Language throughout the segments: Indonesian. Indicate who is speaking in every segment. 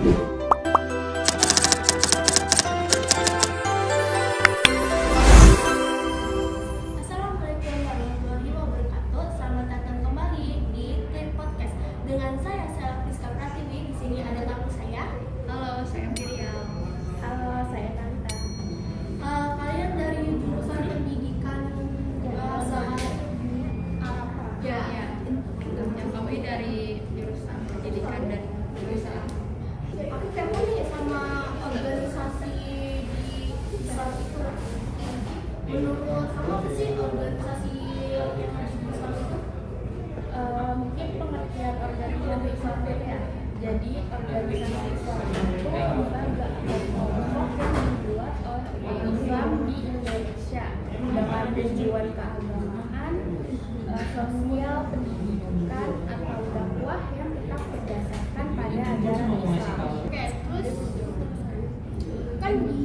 Speaker 1: Assalamualaikum warahmatullahi wabarakatuh. Selamat datang kembali di Klik Podcast dengan saya Sela Friska Pratiwi. Di sini ada tamu saya.
Speaker 2: Halo, saya Miriam.
Speaker 1: Halo, saya Tanta. Kalian dari jurusan pendidikan bahasa Arab.
Speaker 2: Ya. Yang kami dari jurusan pendidikan dan bahasa.
Speaker 1: Aku kepo nih sama organisasi di Islam itu. Menurut kamu apa sih organisasi yang harus di Islam itu?
Speaker 3: Mungkin pengertian organisasi Islam ya. Jadi organisasi Islam itu lembaga atau kelompok yang dibuat oleh umat Islam di Indonesia dengan tujuan keagamaan, sosial, pendidikan atau dakwah yang tetap berdasarkan pada ajaran Islam.
Speaker 1: Oke, terus kan di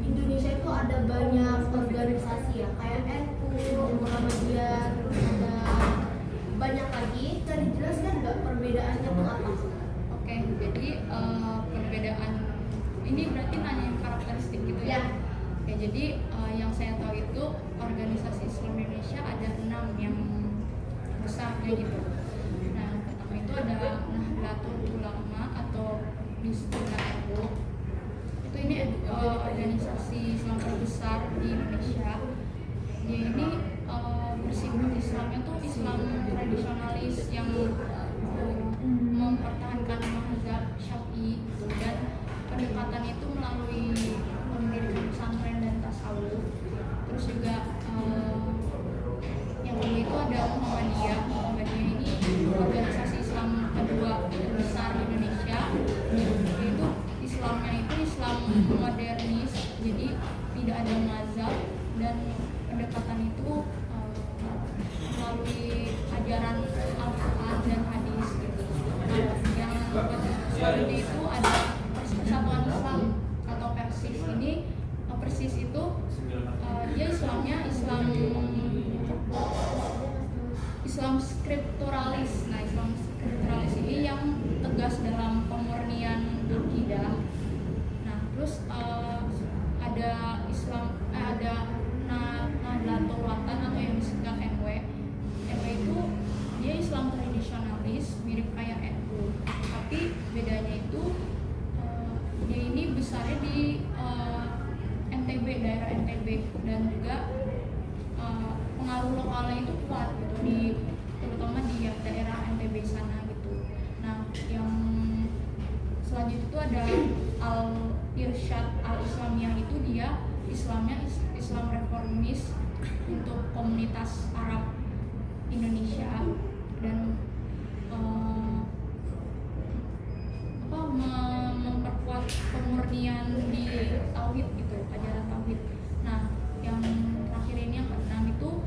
Speaker 1: Indonesia itu ada banyak organisasi ya, kayak NU, Muhammadiyah, terus ada banyak lagi. Bisa dijelaskan nggak perbedaannya itu apa?
Speaker 2: Oke, jadi perbedaan ini berarti nanya yang karakteristik gitu ya?
Speaker 1: Ya.
Speaker 2: Oke, jadi yang saya tahu itu organisasi Islam Indonesia ada 6 yang besar kayak gitu. Nah, pertama itu ada Nahdlatul Ulama atau istilah NU. Itu ini organisasi Islam terbesar di Indonesia. Dia ini bersifat Islamnya tuh Islam tradisionalis yang mempertahankan mazhab Syafi'i gitu. Dan pendekatan itu melalui pendidikan pesantren dan tasawuf. Terus juga yang kedua itu ada Muhammadiyah. Muhammadiyah ini organisasi Islam kedua terbesar di Indonesia. Yaitu Islamnya itu Islam modernis, jadi tidak ada mazhab dan pendekatan itu melalui ajaran Al-Quran dan hadis gitu. Nah, yang selanjutnya itu ada Persatuan Islam atau Persis. Ini Persis itu dia Islamnya Islam skripturalis. Nah, Islam skripturalis ini yang tegas dalam pemurnian akidah. Nah, terus ada ada Nahdlatul Watan atau yang disingkat NW. NW itu dia Islam tradisionalis mirip kayak NU, tapi bedanya itu dia ini besarnya di NTB, daerah NTB, dan juga pengaruh lokalnya itu kuat gitu terutama di daerah NTB sana gitu. Nah, yang selanjutnya itu ada Al-Irsyad Al-Islamiyah, itu dia Islamnya Islam reformis untuk komunitas Arab Indonesia dan memperkuat pemurnian di tauhid gitu, ajaran tauhid. Nah, yang terakhir ini yang keenam itu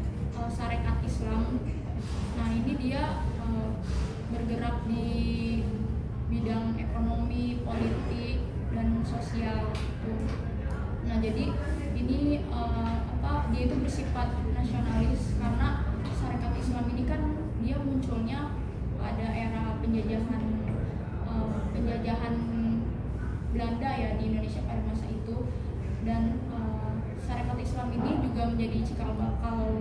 Speaker 2: Sarekat Islam. Nah, ini dia bergerak di bidang ekonomi, politik, dan sosial gitu. Nah, jadi ini dia itu bersifat nasionalis karena Sarekat Islam ini kan dia munculnya pada era penjajahan Belanda ya di Indonesia pada masa itu, dan Sarekat Islam ini juga menjadi cikal bakal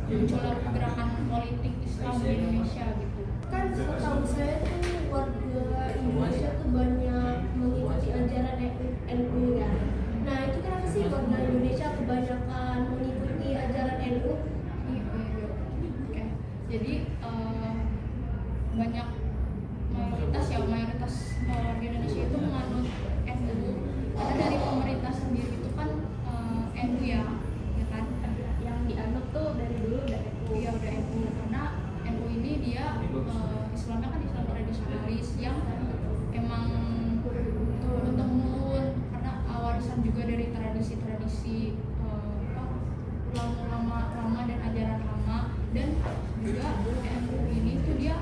Speaker 2: munculnya gerakan politik Islam di Indonesia gitu.
Speaker 1: Kan setahu saya tuh warga Indonesia tuh banyak mengikuti ajaran NU ya. Nah, itu kenapa sih warga Indonesia kebanyakan mengikuti ajaran NU?
Speaker 2: Oke. Jadi banyak mayoritas warga Indonesia itu menganut NU. Karena dari pemerintah sendiri itu kan NU ya kan?
Speaker 3: Yang dianut tuh dari dulu udah NU.
Speaker 2: Iya, udah NU. Karena NU ini dia Islamnya kan Islam tradisionalis yang emang turun-temurun, karena warisan juga dari tradisi-tradisi ulama lama dan ajaran lama. Dan juga NU ini tuh dia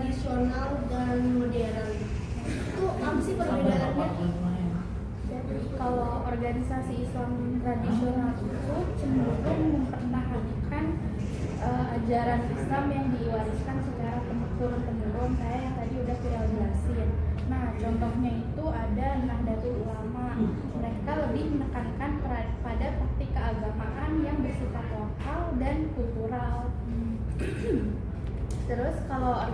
Speaker 1: tradisional dan modern. Itu apa sih perbedaannya?
Speaker 3: Jadi kalau organisasi Islam tradisional itu cenderung mempertahankan ajaran Islam yang diwariskan secara turun-temurun, kayak yang tadi udah Viral jelasin. Nah, contohnya itu ada Nahdlatul Ulama. Mereka lebih menekankan pada praktik keagamaan yang bersifat lokal dan kultural. Terus kalau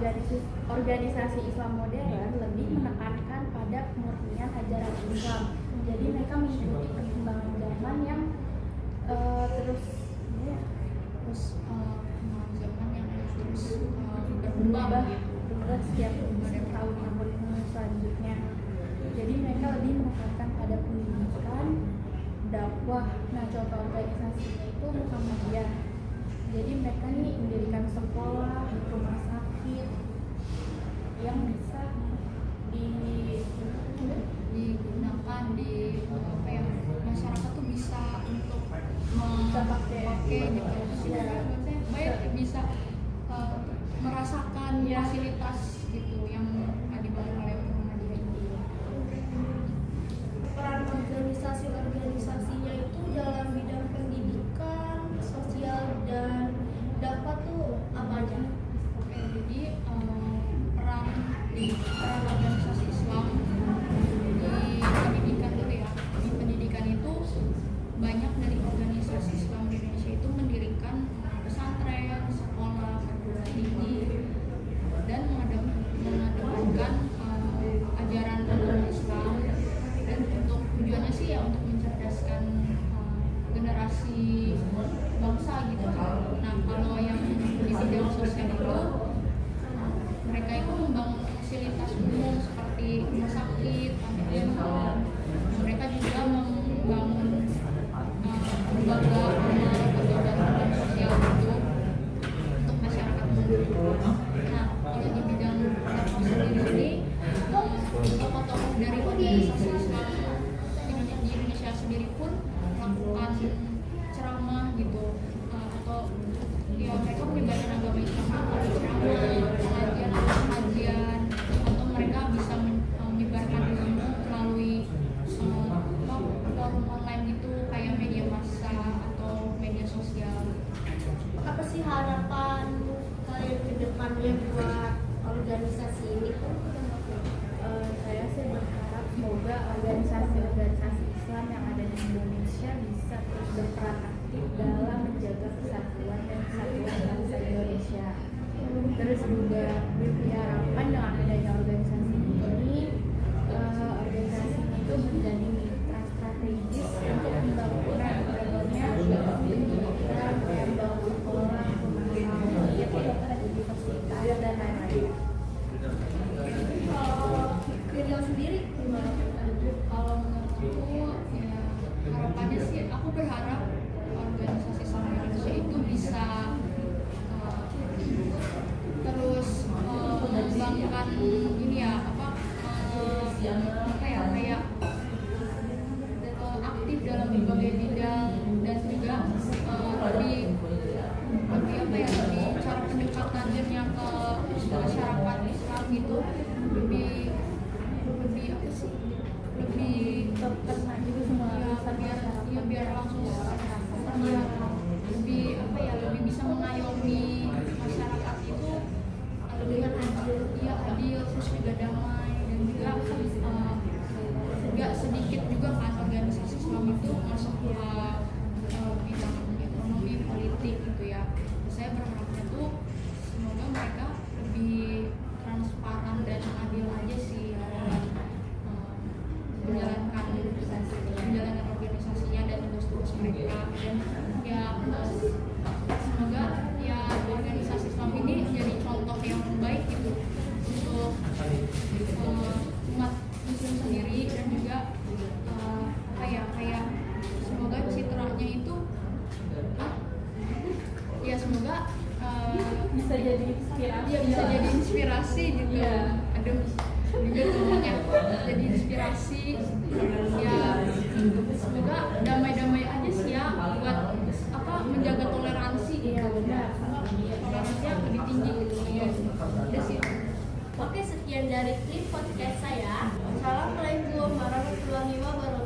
Speaker 3: organisasi Islam modern lebih menekankan pada pemurnian ajaran Islam. Jadi mereka mengikuti perkembangan zaman yang terus
Speaker 2: perkembangan zaman yang terus berubah gitu.
Speaker 3: berubah setiap tahun-tahun selanjutnya. Jadi mereka lebih menekankan pada pendidikan, dakwah. Nah, contoh organisasinya itu Muhammadiyah. Jadi mereka nih mendirikan sekolah, rumah sakit yang bisa
Speaker 2: digunakan di apa ya, masyarakat tuh bisa untuk pakai gitu. Baik bisa merasakan fasilitas gitu yang dibangun oleh Muhammadiyah ini.
Speaker 1: Peran organisasinya itu dalam bidang pendidikan, sosial, dan dakwah tuh apa aja?
Speaker 2: Oke, jadi peran organisasi Islam di pendidikan dulu ya. Di pendidikan itu banyak dari organisasi Islam di Indonesia itu mendirikan pesantren, sekolah, perguruan tinggi, dan mengedepankan ajaran agama Islam. Dan untuk tujuannya sih ya untuk mencerdaskan generasi bangsa gitu. Nah, kalau yang di bidang sosial itu mereka itu membangun fasilitas umum seperti rumah sakit, panti asuhan. Mereka juga membangun lembaga bantuan sosial itu untuk masyarakat umum. Nah, kalau di bidang dakwah sendiri tokoh-tokoh dari organisasi Islam di Indonesia sendiri pun melakukan ceramah gitu, atau ya mereka menyebarkan agama Islam melalui ceramah, pengajian, atau mereka bisa menyebarkan ilmu melalui forum online gitu kayak media massa atau media sosial.
Speaker 1: Apa sih harapan kalian ke depannya buat organisasi ini?
Speaker 3: Saya sih berharap semoga organisasi-organisasi Islam yang ada di Indonesia bisa terus berperan aktif dalam menjaga kesatuan dan kesatuan bangsa Indonesia. Terus juga diharapkan dengan adanya organisasi ini, organisasinya itu menjadi mitra strategis untuk pembangunan pendidikan, pembangunan sekolah, rumah sakit, universitas, dan lain-lain.
Speaker 1: Kalau sendiri gimana?
Speaker 2: Kalau menurutku ya harapannya sih aku berharap organisasi Islam Indonesia itu bisa terus mengembangkan ini ya apa ya kayak aktif dalam berbagai bidang, dan juga lebih apa ya, lebih cara pendekatannya ke masyarakat Islam gitu lebih apa sih, lebih
Speaker 3: Terkena juga semua
Speaker 2: biar langsung ya, lebih apa ya, lebih bisa mengayomi masyarakat itu dengan adil, terus juga damai, dan juga nggak sedikit juga kan organisasi Islam itu masuk ke bidang ekonomi, politik gitu ya. Saya berharapnya tuh semoga mereka lebih transparan dan adil aja sih dalam menjalankan organisasinya dan tugas-tugas mereka, dan ya semoga ya organisasi Islam ini jadi contoh yang baik gitu untuk umat Muslim sendiri, dan juga kayak semoga citranya itu ya semoga
Speaker 3: bisa jadi inspirasi.
Speaker 2: ya bisa jadi inspirasi gitu. Aduh juga ngomongnya jadi inspirasi ya, semoga damai-damai aja sih ya, buat apa menjaga toleransi gitu.
Speaker 3: Iya, benar.
Speaker 2: Toleransinya lebih tinggi gitu ya. Udah sih.
Speaker 1: dari klip podcast saya. Wassalamualaikum warahmatullahi wabarakatuh.